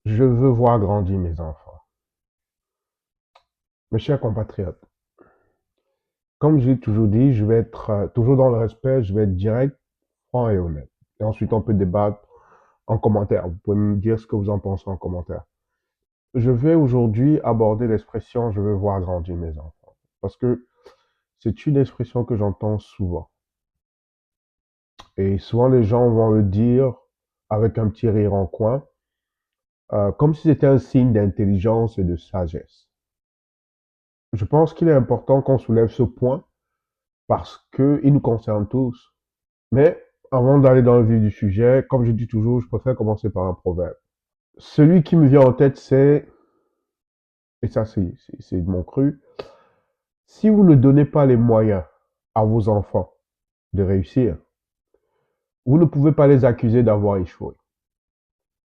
Je veux voir grandir mes enfants. Mes chers compatriotes, comme j'ai toujours dit, je vais être toujours dans le respect, je vais être direct, franc et honnête. Et ensuite, on peut débattre en commentaire. Vous pouvez me dire ce que vous en pensez en commentaire. Je vais aujourd'hui aborder l'expression je veux voir grandir mes enfants. Parce que c'est une expression que j'entends souvent. Et souvent, les gens vont le dire avec un petit rire en coin, comme si c'était un signe d'intelligence et de sagesse. Je pense qu'il est important qu'on soulève ce point parce qu'il nous concerne tous. Mais avant d'aller dans le vif du sujet, comme je dis toujours, je préfère commencer par un proverbe. Celui qui me vient en tête, et ça c'est de mon cru, si vous ne donnez pas les moyens à vos enfants de réussir, vous ne pouvez pas les accuser d'avoir échoué.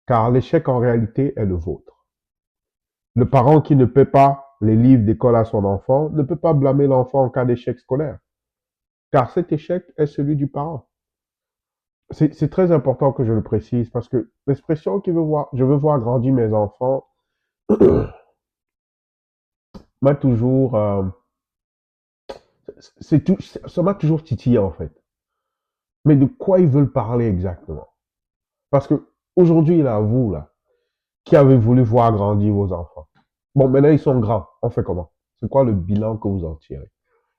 Car l'échec en réalité est le vôtre. Le parent qui ne paie pas les livres d'école à son enfant ne peut pas blâmer l'enfant en cas d'échec scolaire. Car cet échec est celui du parent. C'est très important que je le précise parce que l'expression je veux voir grandir mes enfants m'a toujours, ça m'a toujours titillé en fait. Mais de quoi ils veulent parler exactement? Parce que aujourd'hui, là, vous, là, qui avez voulu voir grandir vos enfants. Bon, maintenant ils sont grands. On fait comment? C'est quoi le bilan que vous en tirez?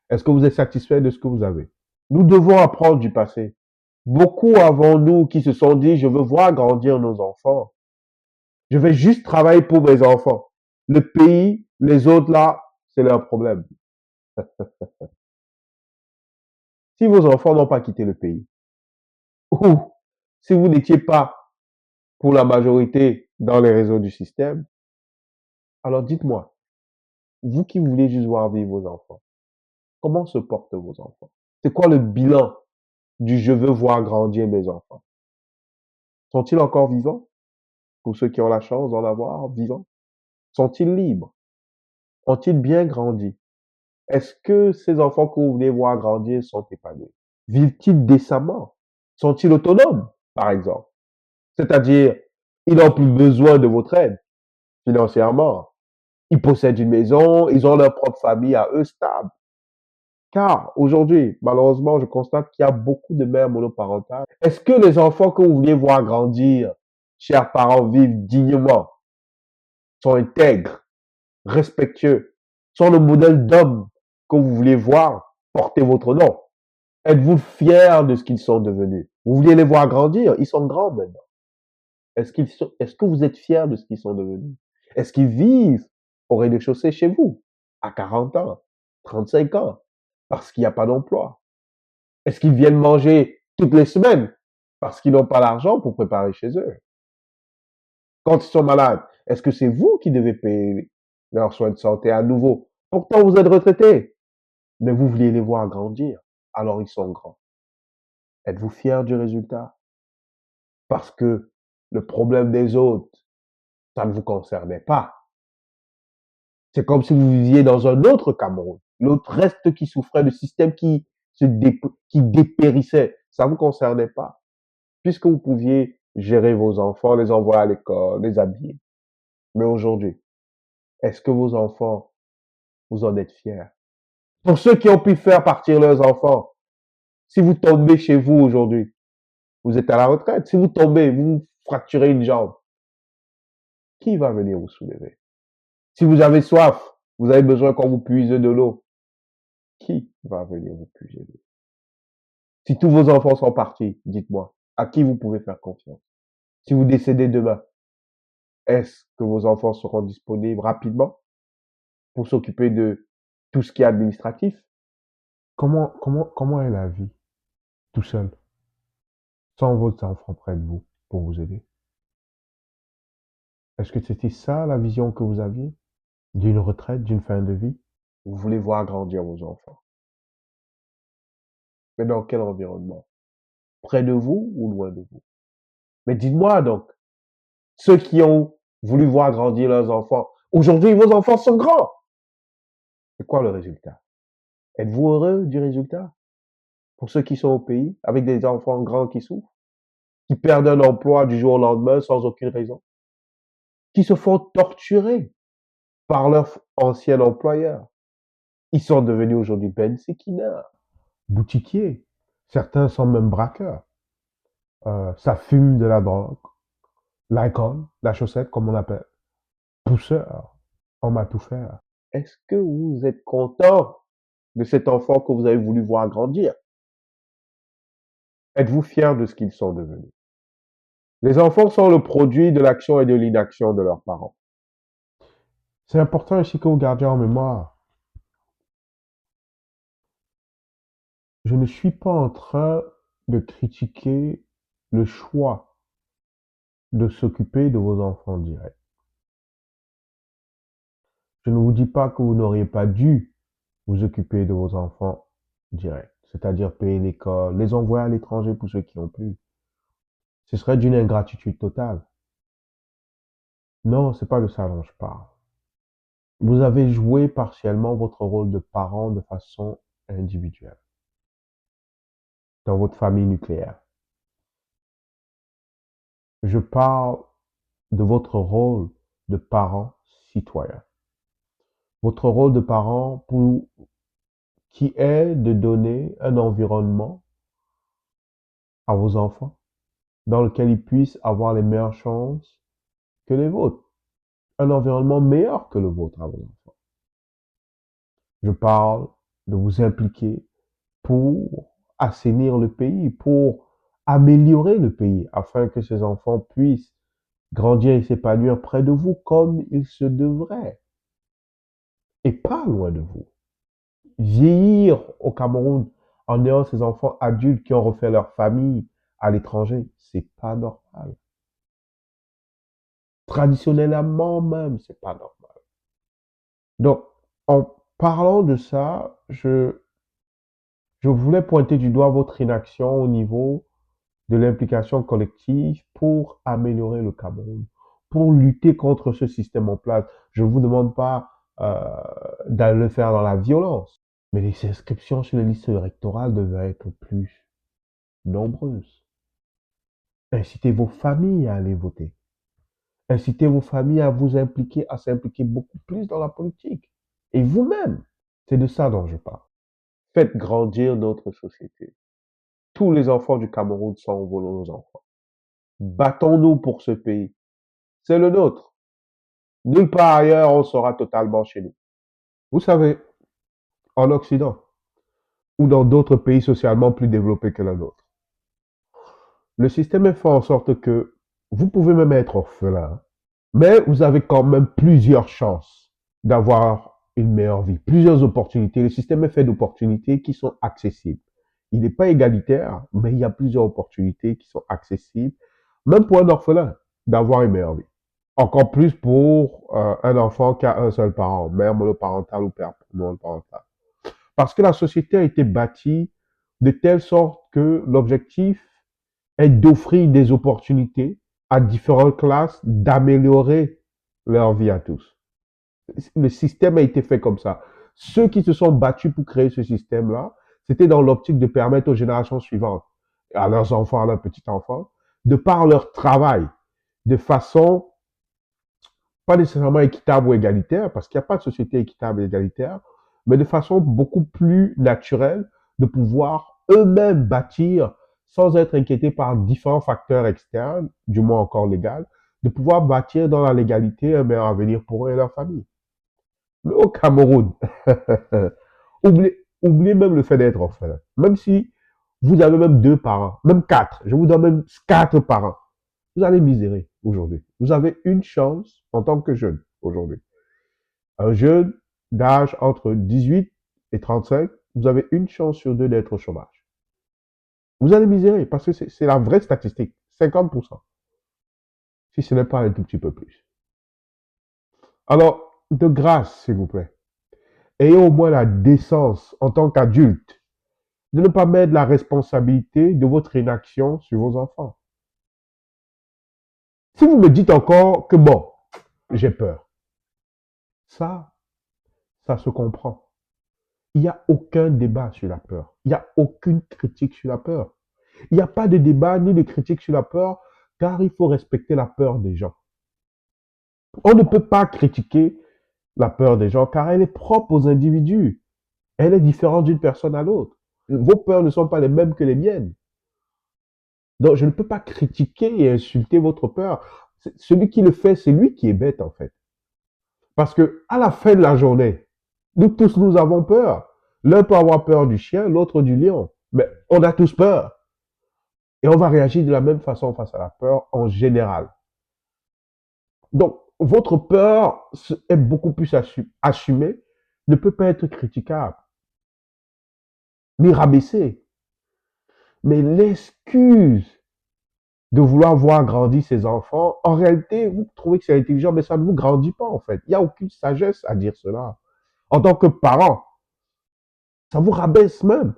Est-ce que vous êtes satisfait de ce que vous avez? Nous devons apprendre du passé. Beaucoup avant nous qui se sont dit, je veux voir grandir nos enfants. Je vais juste travailler pour mes enfants. Le pays, les autres là, c'est leur problème. Si vos enfants n'ont pas quitté le pays, ou si vous n'étiez pas pour la majorité dans les réseaux du système, alors dites-moi, vous qui voulez juste voir vivre vos enfants, comment se portent vos enfants? C'est quoi le bilan du je veux voir grandir mes enfants? Sont-ils encore vivants? Pour ceux qui ont la chance d'en avoir vivants? Sont-ils libres? Ont-ils bien grandi? Est-ce que ces enfants que vous voulez voir grandir sont épanouis? Vivent-ils décemment? Sont-ils autonomes, par exemple? C'est-à-dire, ils n'ont plus besoin de votre aide financièrement. Ils possèdent une maison, ils ont leur propre famille à eux stable. Car aujourd'hui, malheureusement, je constate qu'il y a beaucoup de mères monoparentales. Est-ce que les enfants que vous vouliez voir grandir, chers parents, vivent dignement, sont intègres, respectueux, sont le modèle d'homme que vous voulez voir porter votre nom? Êtes-vous fiers de ce qu'ils sont devenus? Vous vouliez les voir grandir, ils sont grands maintenant. Est-ce que vous êtes fiers de ce qu'ils sont devenus? Est-ce qu'ils vivent au rez-de-chaussée chez vous, à 40 ans, 35 ans, parce qu'il n'y a pas d'emploi? Est-ce qu'ils viennent manger toutes les semaines parce qu'ils n'ont pas l'argent pour préparer chez eux? Quand ils sont malades, est-ce que c'est vous qui devez payer leurs soins de santé à nouveau? Pourtant, vous êtes retraités, mais vous vouliez les voir grandir, alors ils sont grands. Êtes-vous fiers du résultat? Parce que le problème des autres, ça ne vous concernait pas. C'est comme si vous viviez dans un autre Cameroun. L'autre reste qui souffrait, le système qui dépérissait. Ça ne vous concernait pas. Puisque vous pouviez gérer vos enfants, les envoyer à l'école, les habiller. Mais aujourd'hui, est-ce que vos enfants, vous en êtes fiers? Pour ceux qui ont pu faire partir leurs enfants, si vous tombez chez vous aujourd'hui, vous êtes à la retraite. Si vous tombez, vous vous fracturez une jambe, qui va venir vous soulever? Si vous avez soif, vous avez besoin qu'on vous puise de l'eau, qui va venir vous puiser de l'eau? Si tous vos enfants sont partis, dites-moi, à qui vous pouvez faire confiance? Si vous décédez demain, est-ce que vos enfants seront disponibles rapidement pour s'occuper de tout ce qui est administratif? Comment est la vie tout seul, sans vos enfants près de vous pour vous aider? Est-ce que c'était ça la vision que vous aviez d'une retraite, d'une fin de vie? Vous voulez voir grandir vos enfants. Mais dans quel environnement? Près de vous ou loin de vous? Mais dites-moi donc, ceux qui ont voulu voir grandir leurs enfants, aujourd'hui vos enfants sont grands. C'est quoi le résultat? Êtes-vous heureux du résultat? Pour ceux qui sont au pays, avec des enfants grands qui souffrent, qui perdent un emploi du jour au lendemain sans aucune raison. qui se font torturer par leur ancien employeur. Ils sont devenus aujourd'hui Ben Sekina, boutiquiers. Certains sont même braqueurs. Ça fume de la drogue, l'alcool, la chaussette, comme on appelle. Pousseur, homme à tout faire. Est-ce que vous êtes content de cet enfant que vous avez voulu voir grandir? Êtes-vous fier de ce qu'ils sont devenus? Les enfants sont le produit de l'action et de l'inaction de leurs parents. C'est important aussi que vous gardiez en mémoire. Je ne suis pas en train de critiquer le choix de s'occuper de vos enfants directs. Je ne vous dis pas que vous n'auriez pas dû vous occuper de vos enfants directs, c'est-à-dire payer l'école, les envoyer à l'étranger pour ceux qui ont pu. Ce serait d'une ingratitude totale. Non, c'est pas de ça dont je parle. Vous avez joué partiellement votre rôle de parent de façon individuelle dans votre famille nucléaire. Je parle de votre rôle de parent citoyen. Votre rôle de parent qui est de donner un environnement à vos enfants dans lequel ils puissent avoir les meilleures chances que les vôtres. Un environnement meilleur que le vôtre à vos enfants. Je parle de vous impliquer pour assainir le pays, pour améliorer le pays, afin que ces enfants puissent grandir et s'épanouir près de vous comme il se devrait, et pas loin de vous. Vieillir au Cameroun en ayant ces enfants adultes qui ont refait leur famille à l'étranger, c'est pas normal. Traditionnellement même, c'est pas normal. Donc, en parlant de ça, je voulais pointer du doigt votre inaction au niveau de l'implication collective pour améliorer le Cameroun, pour lutter contre ce système en place. Je ne vous demande pas d'aller le faire dans la violence, mais les inscriptions sur les listes électorales devaient être plus nombreuses. Incitez vos familles à aller voter. Incitez vos familles à vous impliquer, à s'impliquer beaucoup plus dans la politique. Et vous-même, c'est de ça dont je parle. Faites grandir notre société. Tous les enfants du Cameroun sont nos enfants. Battons-nous pour ce pays. C'est le nôtre. Nulle part ailleurs, on sera totalement chez nous. Vous savez, en Occident, ou dans d'autres pays socialement plus développés que le nôtre, le système est fait en sorte que vous pouvez même être orphelin, mais vous avez quand même plusieurs chances d'avoir une meilleure vie, plusieurs opportunités. Le système est fait d'opportunités qui sont accessibles. Il n'est pas égalitaire, mais il y a plusieurs opportunités qui sont accessibles, même pour un orphelin, d'avoir une meilleure vie. Encore plus pour un enfant qui a un seul parent, mère monoparentale ou père monoparental. Parce que la société a été bâtie de telle sorte que l'objectif est d'offrir des opportunités à différentes classes, d'améliorer leur vie à tous. Le système a été fait comme ça. Ceux qui se sont battus pour créer ce système-là, c'était dans l'optique de permettre aux générations suivantes, à leurs enfants, à leurs petits-enfants, de par leur travail, de façon pas nécessairement équitable ou égalitaire, parce qu'il n'y a pas de société équitable et égalitaire, mais de façon beaucoup plus naturelle, de pouvoir eux-mêmes bâtir, sans être inquiétés par différents facteurs externes, du moins encore légal, de pouvoir bâtir dans la légalité un meilleur avenir pour eux et leur famille. Mais au Cameroun, oubliez même le fait d'être orphelin. Même si vous avez même deux parents, même quatre, je vous donne même quatre parents, vous allez misérer aujourd'hui. Vous avez une chance en tant que jeune aujourd'hui. Un jeune d'âge entre 18 et 35, vous avez une chance sur deux d'être au chômage. Vous allez misérer parce que c'est la vraie statistique. 50%. Si ce n'est pas un tout petit peu plus. Alors, de grâce, s'il vous plaît, ayez au moins la décence en tant qu'adulte de ne pas mettre la responsabilité de votre inaction sur vos enfants. Si vous me dites encore que bon, j'ai peur, ça, ça se comprend. Il n'y a aucun débat sur la peur. Il n'y a aucune critique sur la peur. Il n'y a pas de débat ni de critique sur la peur, car il faut respecter la peur des gens. On ne peut pas critiquer la peur des gens car elle est propre aux individus. Elle est différente d'une personne à l'autre. Vos peurs ne sont pas les mêmes que les miennes. Donc, je ne peux pas critiquer et insulter votre peur. Celui qui le fait, c'est lui qui est bête, en fait. Parce que, à la fin de la journée, nous tous, nous avons peur. L'un peut avoir peur du chien, l'autre du lion. Mais on a tous peur. Et on va réagir de la même façon face à la peur en général. Donc, votre peur est beaucoup plus assumée, ne peut pas être critiquable, ni rabaissée. Mais l'excuse de vouloir voir grandir ses enfants, en réalité, vous trouvez que c'est intelligent, mais ça ne vous grandit pas, en fait. Il n'y a aucune sagesse à dire cela. En tant que parent, ça vous rabaisse même.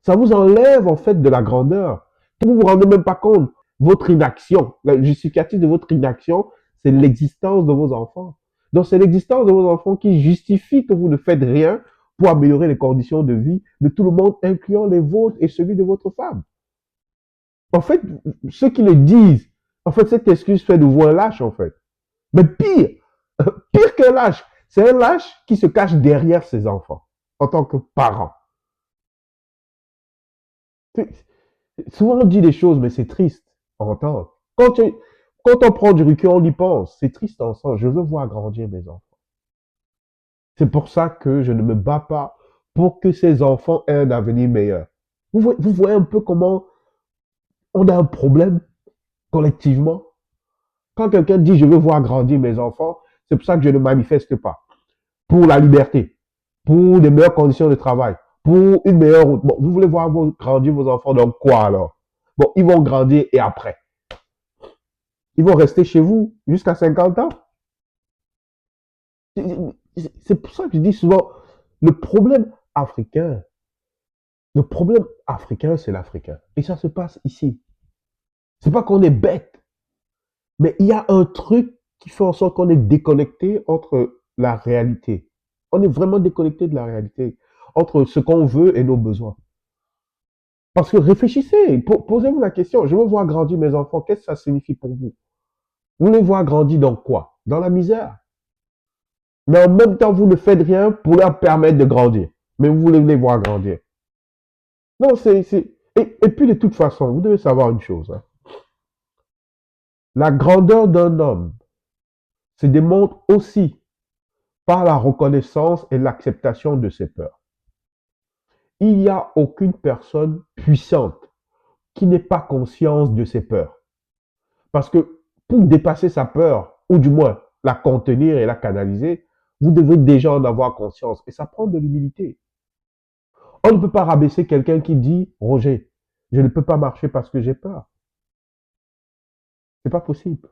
Ça vous enlève, en fait, de la grandeur. Vous ne vous rendez même pas compte. Votre inaction, le justificatif de votre inaction, c'est l'existence de vos enfants. Donc, c'est l'existence de vos enfants qui justifie que vous ne faites rien pour améliorer les conditions de vie de tout le monde, incluant les vôtres et celui de votre femme. En fait, ceux qui le disent, en fait, cette excuse fait de vous un lâche, en fait. Mais pire, pire qu'un lâche, c'est un lâche qui se cache derrière ses enfants, en tant que parent. Souvent, on dit des choses, mais c'est triste à entendre. Quand on prend du recul, on y pense. C'est triste en sens. Je veux voir grandir mes enfants. C'est pour ça que je ne me bats pas pour que ces enfants aient un avenir meilleur. Vous voyez un peu comment on a un problème collectivement. Quand quelqu'un dit je veux voir grandir mes enfants, c'est pour ça que je ne manifeste pas. Pour la liberté, pour des meilleures conditions de travail, pour une meilleure route. Bon, vous voulez voir grandir vos enfants, donc quoi alors? Bon, ils vont grandir et après? Ils vont rester chez vous jusqu'à 50 ans? C'est pour ça que je dis souvent, le problème africain, le problème africain, c'est l'Africain. Et ça se passe ici. C'est pas qu'on est bête, mais il y a un truc qui fait en sorte qu'on est déconnecté entre la réalité. On est vraiment déconnecté de la réalité, entre ce qu'on veut et nos besoins. Parce que réfléchissez, posez-vous la question, je veux voir grandir mes enfants, qu'est-ce que ça signifie pour vous? Vous les voir grandir dans quoi? Dans la misère. Mais en même temps, vous ne faites rien pour leur permettre de grandir. Mais vous voulez les voir grandir. Non, et puis de toute façon, vous devez savoir une chose, hein. La grandeur d'un homme se démontre aussi par la reconnaissance et l'acceptation de ses peurs. Il n'y a aucune personne puissante qui n'ait pas conscience de ses peurs. Parce que pour dépasser sa peur, ou du moins la contenir et la canaliser, vous devez déjà en avoir conscience. Et ça prend de l'humilité. On ne peut pas rabaisser quelqu'un qui dit, Roger, je ne peux pas marcher parce que j'ai peur. C'est pas possible.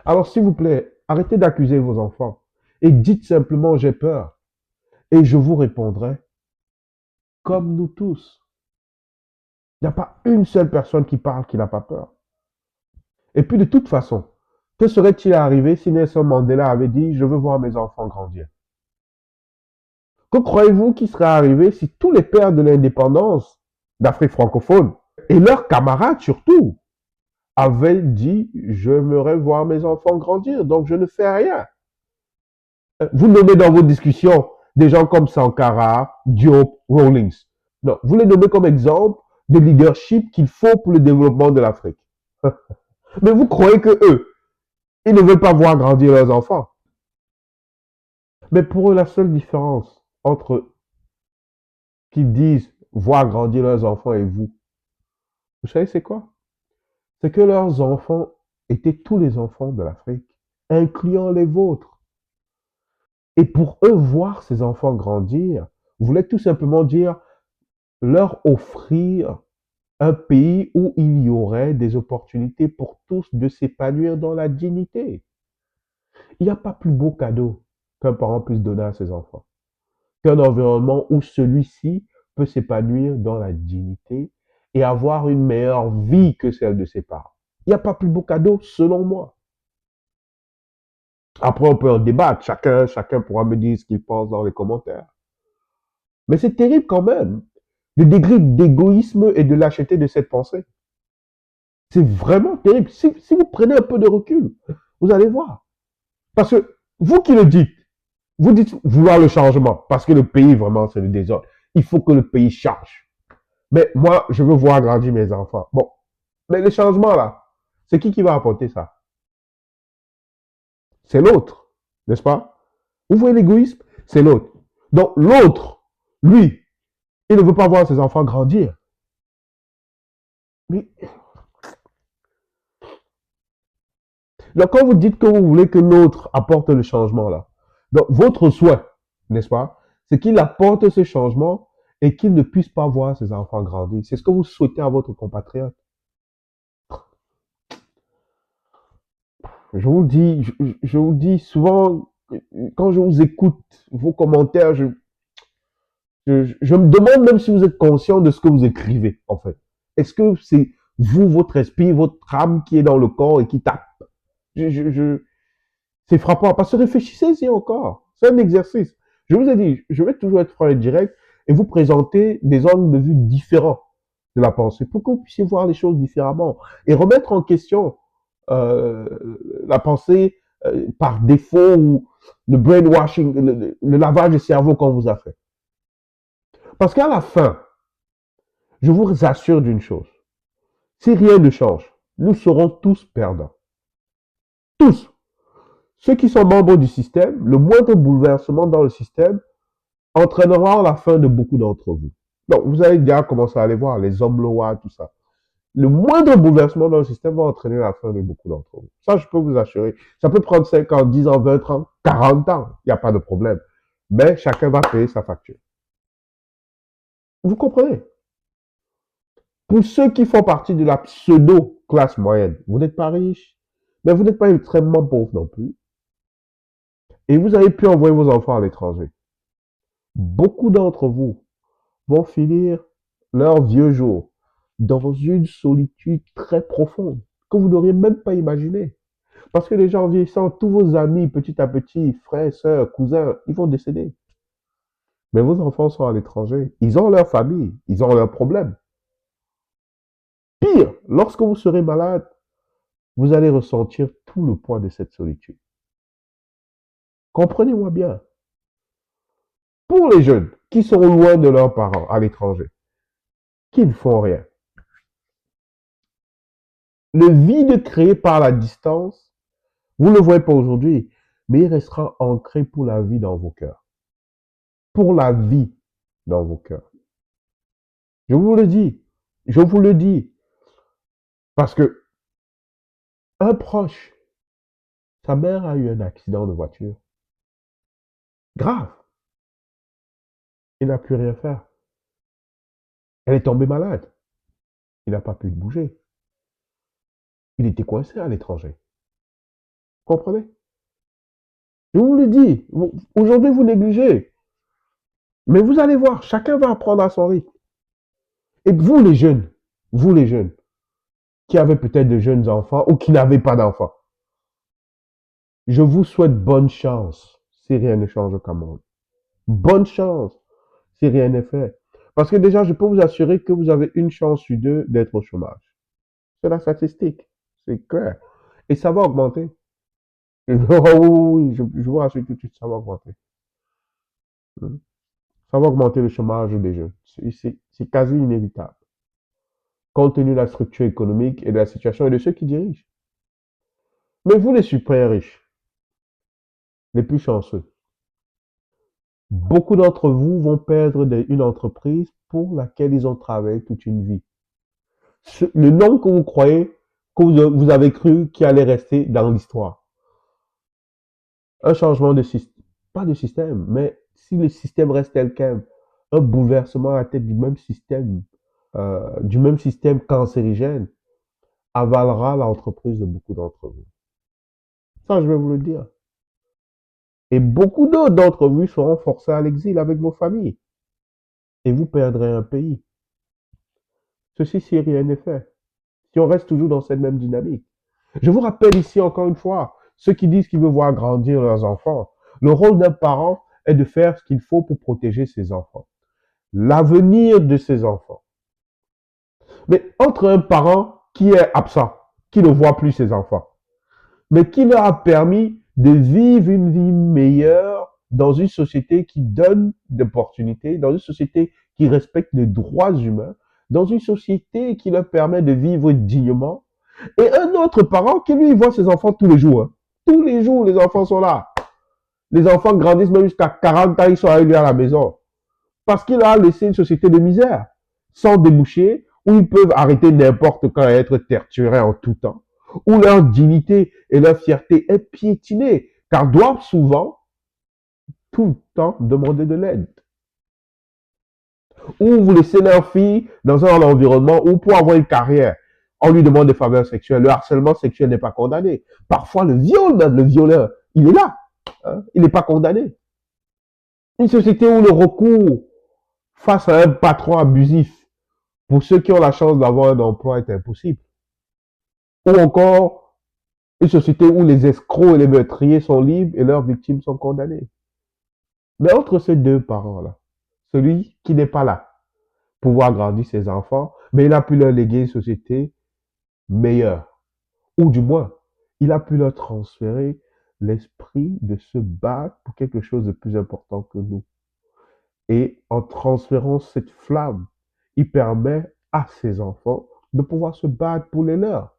Alors, s'il vous plaît, arrêtez d'accuser vos enfants et dites simplement j'ai peur. Et je vous répondrai, comme nous tous. Il n'y a pas une seule personne qui parle qui n'a pas peur. Et puis, de toute façon, que serait-il arrivé si Nelson Mandela avait dit je veux voir mes enfants grandir? Que croyez-vous qui serait arrivé si tous les pères de l'indépendance d'Afrique francophone et leurs camarades surtout avaient dit j'aimerais voir mes enfants grandir, donc je ne fais rien? Vous nommez dans vos discussions des gens comme Sankara, Diop, Rawlings. Non, vous les nommez comme exemple de leadership qu'il faut pour le développement de l'Afrique. Mais vous croyez que eux, ils ne veulent pas voir grandir leurs enfants. Mais pour eux, la seule différence entre eux qui disent voir grandir leurs enfants et vous savez c'est quoi? C'est que leurs enfants étaient tous les enfants de l'Afrique, incluant les vôtres. Et pour eux, voir ces enfants grandir voulait tout simplement dire leur offrir un pays où il y aurait des opportunités pour tous de s'épanouir dans la dignité. Il n'y a pas plus beau cadeau qu'un parent puisse donner à ses enfants, qu'un environnement où celui-ci peut s'épanouir dans la dignité et avoir une meilleure vie que celle de ses parents. Il n'y a pas plus beau cadeau, selon moi. Après, on peut en débattre. Chacun pourra me dire ce qu'il pense dans les commentaires. Mais c'est terrible quand même, le degré d'égoïsme et de lâcheté de cette pensée. C'est vraiment terrible. Si vous prenez un peu de recul, vous allez voir. Parce que vous qui le dites, vous dites vouloir le changement, parce que le pays, vraiment, c'est le désordre. Il faut que le pays change. Mais moi, je veux voir grandir mes enfants. Bon, mais le changement, là, c'est qui va apporter ça? C'est l'autre, n'est-ce pas? Vous voyez l'égoïsme? C'est l'autre. Donc, l'autre, lui, il ne veut pas voir ses enfants grandir. Mais donc, quand vous dites que vous voulez que l'autre apporte le changement, là, donc votre souhait, n'est-ce pas, c'est qu'il apporte ce changement et qu'il ne puisse pas voir ses enfants grandir. C'est ce que vous souhaitez à votre compatriote. Je vous dis souvent, quand je vous écoute, vos commentaires, je me demande même si vous êtes conscient de ce que vous écrivez, en fait. Est-ce que c'est vous, votre esprit, votre âme qui est dans le corps et qui tape? Je, je, je, C'est frappant. Parce que réfléchissez-y encore. C'est un exercice. Je vous ai dit, je vais toujours être franc et direct et vous présenter des angles de vue différents de la pensée pour que vous puissiez voir les choses différemment et remettre en question euh, la pensée par défaut ou le brainwashing, le lavage de cerveau qu'on vous a fait. Parce qu'à la fin, je vous assure d'une chose, si rien ne change, nous serons tous perdants. Tous. Ceux qui sont membres du système, le moindre bouleversement dans le système entraînera la fin de beaucoup d'entre vous. Donc, vous allez déjà commencer à aller voir les hommes lois, tout ça. Le moindre bouleversement dans le système va entraîner la fin de beaucoup d'entre vous. Ça, je peux vous assurer. Ça peut prendre 5 ans, 10 ans, 20 ans, 40 ans. Il n'y a pas de problème. Mais chacun va payer sa facture. Vous comprenez? Pour ceux qui font partie de la pseudo-classe moyenne, vous n'êtes pas riche, mais vous n'êtes pas extrêmement pauvre non plus. Et vous avez pu envoyer vos enfants à l'étranger. Beaucoup d'entre vous vont finir leurs vieux jours dans une solitude très profonde que vous n'auriez même pas imaginé. Parce que les gens vieillissant, tous vos amis, petit à petit, frères, sœurs, cousins, ils vont décéder. Mais vos enfants sont à l'étranger. Ils ont leur famille, ils ont leurs problèmes. Pire, lorsque vous serez malade, vous allez ressentir tout le poids de cette solitude. Comprenez-moi bien. Pour les jeunes qui sont loin de leurs parents à l'étranger, qui ne font rien, le vide créé par la distance, vous ne le voyez pas aujourd'hui, mais il restera ancré pour la vie dans vos cœurs. Pour la vie dans vos cœurs. Je vous le dis, je vous le dis, parce que un proche, sa mère a eu un accident de voiture. Grave. Il n'a pu rien faire. Elle est tombée malade. Il n'a pas pu bouger. Il était coincé à l'étranger. Vous comprenez? Je vous le dis, aujourd'hui vous négligez. Mais vous allez voir, chacun va apprendre à son rythme. Et vous les jeunes, qui avez peut-être de jeunes enfants ou qui n'avez pas d'enfants, je vous souhaite bonne chance si rien ne change au Cameroun. Bonne chance si rien n'est fait. Parce que déjà, je peux vous assurer que vous avez une chance sur deux d'être au chômage. C'est la statistique. C'est clair. Et ça va augmenter. Oh oui, je vous rassure tout de suite, ça va augmenter. Hmm. Ça va augmenter le chômage des jeunes. C'est quasi inévitable. Compte tenu de la structure économique et de la situation et de ceux qui dirigent. Mais vous, les super riches, les plus chanceux, beaucoup d'entre vous vont perdre une entreprise pour laquelle ils ont travaillé toute une vie. Le nom que vous croyez, que vous avez cru qui allait rester dans l'histoire. Un changement de système, pas de système, mais si le système reste tel quel, un bouleversement à la tête du même système cancérigène, avalera l'entreprise de beaucoup d'entre vous. Ça, je vais vous le dire. Et beaucoup d'autres d'entre vous seront forcés à l'exil avec vos familles. Et vous perdrez un pays. Ceci si rien n'est fait. Si on reste toujours dans cette même dynamique. Je vous rappelle ici encore une fois, ceux qui disent qu'ils veulent voir grandir leurs enfants, le rôle d'un parent est de faire ce qu'il faut pour protéger ses enfants. L'avenir de ses enfants. Mais entre un parent qui est absent, qui ne voit plus ses enfants, mais qui leur a permis de vivre une vie meilleure dans une société qui donne d'opportunités, dans une société qui respecte les droits humains, dans une société qui leur permet de vivre dignement. Et un autre parent qui, lui, voit ses enfants tous les jours. Hein. Tous les jours, les enfants sont là. Les enfants grandissent même jusqu'à 40 ans, ils sont avec lui à la maison. Parce qu'il a laissé une société de misère, sans déboucher, où ils peuvent arrêter n'importe quand et être torturés en tout temps, où leur dignité et leur fierté est piétinée, car doivent souvent, tout le temps, demander de l'aide. Ou vous laissez leur fille dans un environnement où pour avoir une carrière, on lui demande des faveurs sexuelles. Le harcèlement sexuel n'est pas condamné. Parfois, le viol, même le violeur, il est là. Hein, il n'est pas condamné. Une société où le recours face à un patron abusif, pour ceux qui ont la chance d'avoir un emploi, est impossible. Ou encore, une société où les escrocs et les meurtriers sont libres et leurs victimes sont condamnées. Mais entre ces deux parents-là, celui qui n'est pas là pour voir grandir ses enfants, mais il a pu leur léguer une société meilleure. Ou du moins, il a pu leur transférer l'esprit de se battre pour quelque chose de plus important que nous. Et en transférant cette flamme, il permet à ses enfants de pouvoir se battre pour les leurs.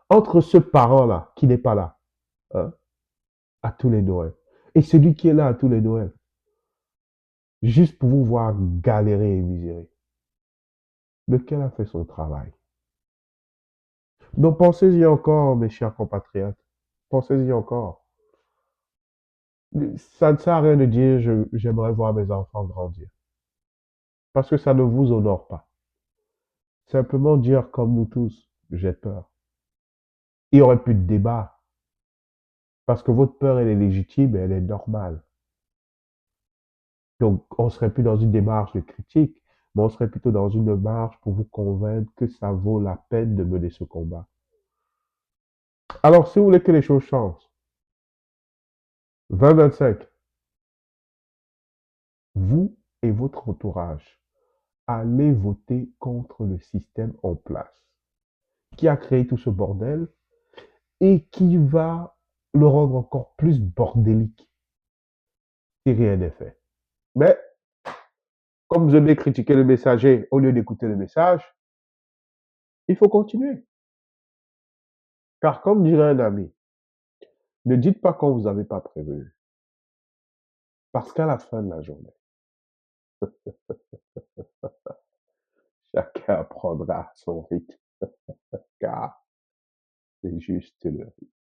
Entre ce parent-là, qui n'est pas là, hein, à tous les Noëls, et celui qui est là à tous les Noëls, juste pour vous voir galérer et misérer, lequel a fait son travail? Donc pensez-y encore, mes chers compatriotes. Pensez-y encore. Ça ne sert à rien de dire j'aimerais voir mes enfants grandir. Parce que ça ne vous honore pas. Simplement dire comme nous tous, j'ai peur. Il n'y aurait plus de débat. Parce que votre peur, elle est légitime et elle est normale. Donc, on ne serait plus dans une démarche de critique, mais on serait plutôt dans une démarche pour vous convaincre que ça vaut la peine de mener ce combat. Alors, si vous voulez que les choses changent, 2025, vous et votre entourage, allez voter contre le système en place, qui a créé tout ce bordel et qui va le rendre encore plus bordélique si rien n'est fait. Mais, comme vous aimez critiquer le messager au lieu d'écouter le message, il faut continuer. Car comme dirait un ami, ne dites pas quand vous n'avez pas prévenu. Parce qu'à la fin de la journée, chacun apprendra à son rythme. Car c'est juste le rythme.